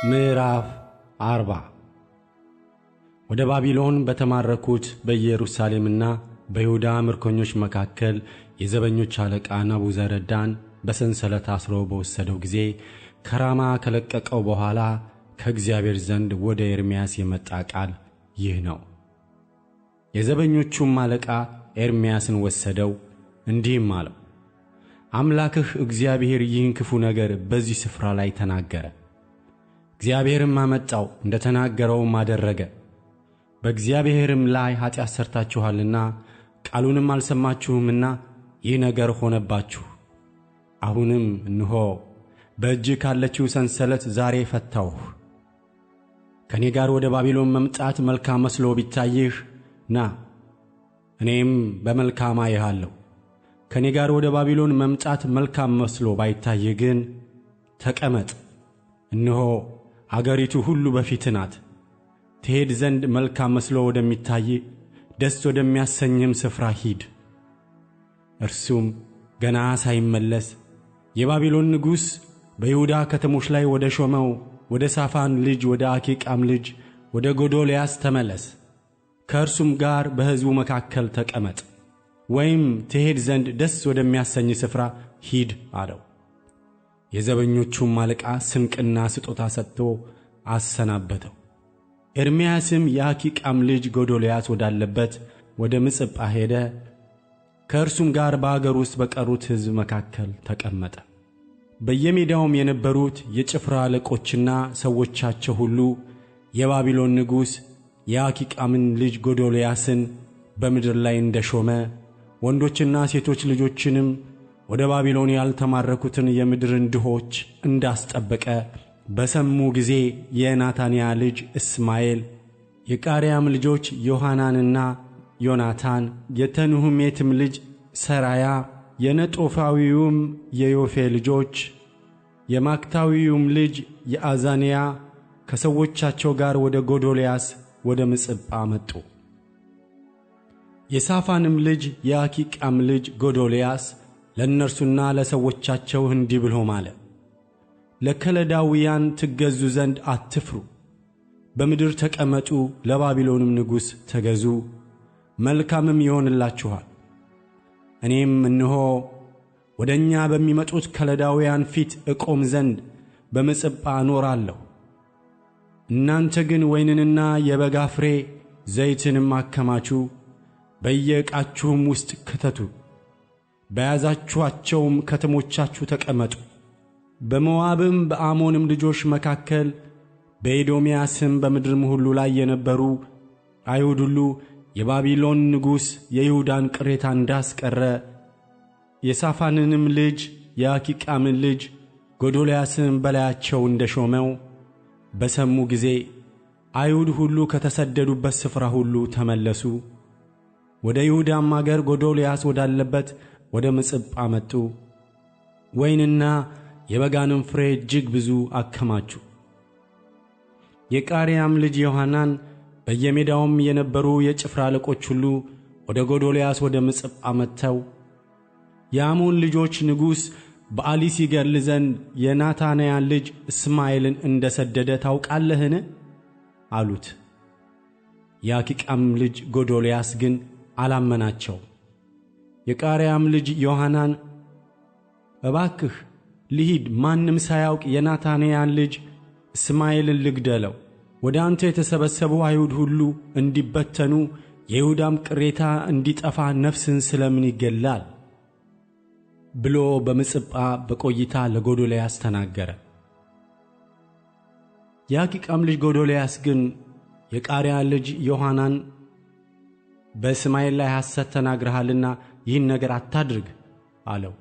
ምዕራፍ 40 ወደ ባቢሎን በተማረኩት በኢየሩሳሌምና በይሁዳ ምርኮኞች መካከል የዘበኞች አለቃ ናቡዘረዳን በሰንሰለት አስሮ በወሰደው ጊዜ ከራማ ከለቀቀው በኋላ ከእግዚአብሔር ዘንድ ወደ ኤርምያስ የመጣ ቃል ይህ ነው። የዘበኞቹም አለቃ ኤርምያስን ወሰደው፣ እንዲህም አለው፣ አምላክህ እግዚአብሔር ይህን ክፉ ነገር በዚህ ስፍራ ላይ ተናገረ። እግዚአብሔርም አመጣው፣ እንደ ተናገረውም አደረገ። በእግዚአብሔርም ላይ ኃጢአት ሰርታችኋልና ቃሉንም አልሰማችሁምና ይህ ነገር ሆነባችሁ። አሁንም እንሆ በእጅህ ካለችው ሰንሰለት ዛሬ ፈታሁህ። ከእኔ ጋር ወደ ባቢሎን መምጣት መልካም መስሎ ቢታይህ ና፣ እኔም በመልካም አይሃለሁ። ከእኔ ጋር ወደ ባቢሎን መምጣት መልካም መስሎ ባይታይህ ግን ተቀመጥ፣ እነሆ አገሪቱ ሁሉ በፊት ናት። ትሄድ ዘንድ መልካም መስሎ ወደሚታይ ደስ ወደሚያሰኝም ስፍራ ሂድ። እርሱም ገና ሳይመለስ የባቢሎን ንጉሥ በይሁዳ ከተሞች ላይ ወደ ሾመው ወደ ሳፋን ልጅ ወደ አኪቃም ልጅ ወደ ጎዶልያስ ተመለስ፣ ከእርሱም ጋር በሕዝቡ መካከል ተቀመጥ፣ ወይም ትሄድ ዘንድ ደስ ወደሚያሰኝ ስፍራ ሂድ አለው። የዘበኞቹም አለቃ ስንቅና ስጦታ ሰጥቶ አሰናበተው። ኤርምያስም የአኪቃም ልጅ ጎዶልያስ ወዳለበት ወደ ምጽጳ ሄደ። ከእርሱም ጋር በአገር ውስጥ በቀሩት ሕዝብ መካከል ተቀመጠ። በየሜዳውም የነበሩት የጭፍራ አለቆችና ሰዎቻቸው ሁሉ የባቢሎን ንጉሥ የአኪቃምን ልጅ ጎዶልያስን በምድር ላይ እንደሾመ ወንዶችና ሴቶች ልጆችንም ወደ ባቢሎን ያልተማረኩትን የምድርን ድሆች እንዳስጠበቀ በሰሙ ጊዜ የናታንያ ልጅ እስማኤል፣ የቃርያም ልጆች ዮሐናንና ዮናታን፣ የተንሁሜትም ልጅ ሰራያ፣ የነጦፋዊውም የዮፌ ልጆች፣ የማክታዊውም ልጅ የአዛንያ ከሰዎቻቸው ጋር ወደ ጎዶልያስ ወደ ምጽጳ መጡ። የሳፋንም ልጅ የአኪቃም ልጅ ጎዶልያስ ለእነርሱና ለሰዎቻቸው እንዲህ ብሎ ማለ፣ ለከለዳውያን ትገዙ ዘንድ አትፍሩ፣ በምድር ተቀመጡ፣ ለባቢሎንም ንጉሥ ተገዙ፣ መልካምም ይሆንላችኋል። እኔም እንሆ ወደ እኛ በሚመጡት ከለዳውያን ፊት እቆም ዘንድ በምጽጳ እኖራለሁ። እናንተ ግን ወይንንና የበጋ ፍሬ ዘይትንም አከማቹ፣ በየዕቃችሁም ውስጥ ክተቱ፣ በያዛችኋቸውም ከተሞቻችሁ ተቀመጡ። በሞዓብም በአሞንም ልጆች መካከል በኤዶምያስም በምድርም ሁሉ ላይ የነበሩ አይሁድ ሁሉ የባቢሎን ንጉሥ የይሁዳን ቅሬታ እንዳስቀረ የሳፋንንም ልጅ የአኪቃምን ልጅ ጎዶልያስን በላያቸው እንደሾመው በሰሙ ጊዜ አይሁድ ሁሉ ከተሰደዱበት ስፍራ ሁሉ ተመለሱ። ወደ ይሁዳም አገር ጎዶልያስ ወዳለበት ወደ ምጽጳ መጡ። ወይንና የበጋንም ፍሬ እጅግ ብዙ አከማቹ። የቃርያም ልጅ ዮሐናን በየሜዳውም የነበሩ የጭፍራ አለቆች ሁሉ ወደ ጎዶልያስ ወደ ምጽጳ መጥተው የአሞን ልጆች ንጉሥ በአሊስ ይገድል ዘንድ የናታንያን ልጅ እስማኤልን እንደ ሰደደ ታውቃለህን? አሉት። የአኪቃም ልጅ ጎዶልያስ ግን አላመናቸው። የቃርያም ልጅ ዮሐናን እባክህ ልሂድ፣ ማንም ሳያውቅ የናታንያን ልጅ እስማኤልን ልግደለው፣ ወደ አንተ የተሰበሰቡ አይሁድ ሁሉ እንዲበተኑ የይሁዳም ቅሬታ እንዲጠፋ ነፍስን ስለምን ይገላል? ብሎ በምጽጳ በቆይታ ለጎዶልያስ ተናገረ። የአኪቃም ልጅ ጎዶልያስ ግን የቃርያ ልጅ ዮሐናን በእስማኤል ላይ ሐሰት ተናግረሃልና ይህን ነገር አታድርግ አለው።